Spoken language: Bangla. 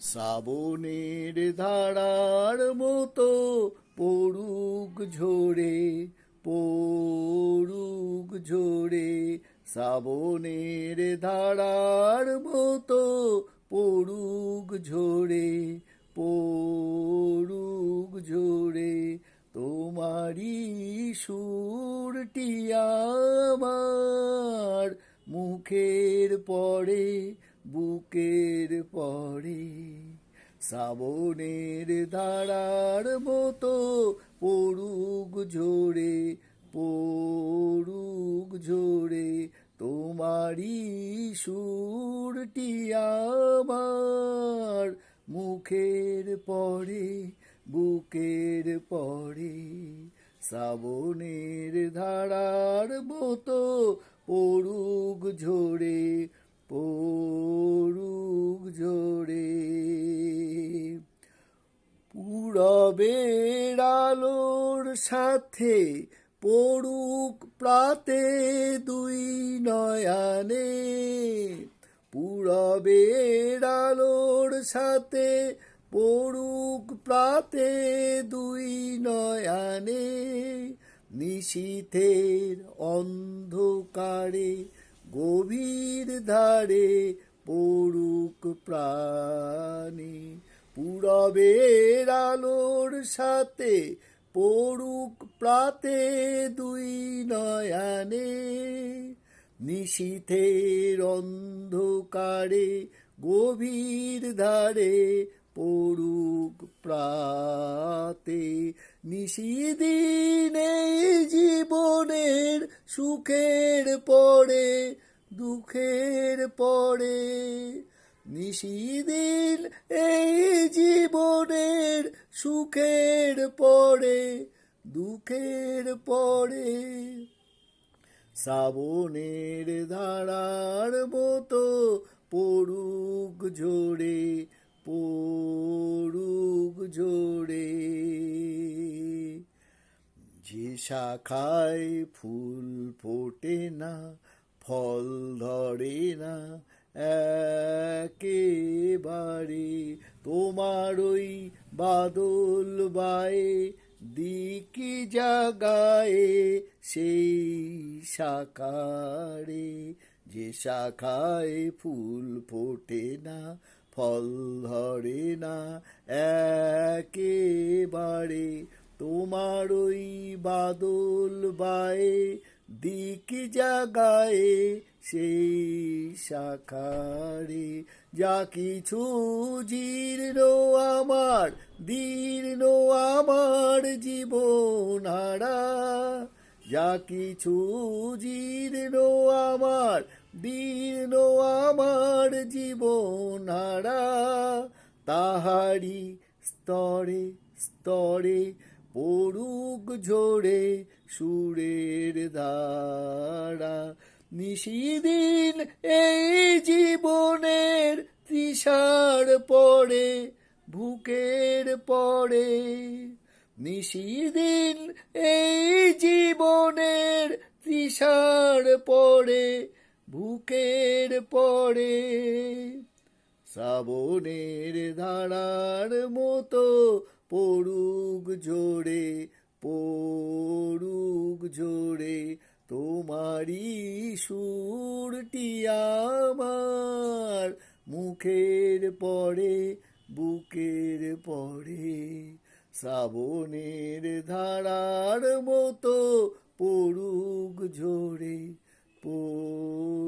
শ্রাবণের ধারার মতো পড়ুক ঝরে, পড়ুক ঝরে। শ্রাবণের ধারার মতো পড়ুক ঝরে, পড়ুক ঝরে। তোমারই সুরটি আমার মুখের পরে, বুকের পরে। শ্রাবণের ধারার মতো পড়ুক ঝরে, পড়ুক ঝরে। তোমারই সুরটি আমার মুখের পরে, বুকের পরে। শ্রাবণের ধারার মতো পড়ুক ঝরে, পড়ুক ঝরে। পূরবের আলোর সাথে পড়ুক প্রাতে দুই নয়ানে, পূরবের আলোর সাথে পড়ুক প্রাতে দুই নয়ানে। নিশীথের অন্ধকারে গভীর ধারে পড়ুক প্রাণে। পূরবের আলোর সাথে পড়ুক প্রাতে দুই নয়ানে। নিশীথের অন্ধকারে গভীর ধারে পড়ুক প্রাতে। নিশিদিন এই জীবনের সুখের পরে, দুঃখের পরে। নিশিদিন এই জীবনের সুখের পরে, দুঃখের পরে। শ্রাবণের ধারার মতো পড়ুক ঝরে, পড়ুক ঝরে। যে শাখায় ফুল ফোটে না, ফল ধরে না একেবারে, তোমার ওই বাদল বায়ে দিকি জাগায়ে সেই শাখারে। যে শাখায় ফুল ফোটে না, ফল ধরে না একেবারে, তোমার ওই বাদল বায়ে দিকি জাগায়ে সেই শাখারে। যা কিছু জীর্ণ আমার, দীর্ণ আমার জীবন হারা। যা কিছু জীর্ণ আমার, দীর্ণ আমার জীবন হারা। তাহারি স্তরে স্তরে পড়ুক ঝরে সুরের ধারা। নিশিদিন এই জীবনের তৃষার পরে, বুকের পরে। নিশিদিন এই জীবনের তৃষার পরে, বুকের পরে। শ্রাবণের ধারার মতো পড়ুক ঝরে, পড়ুক ঝরে। তোমারই সুরটি আমার মুখের পরে, বুকের পরে। শ্রাবণের ধারার মতো পড়ুক ঝরে, পড়ুক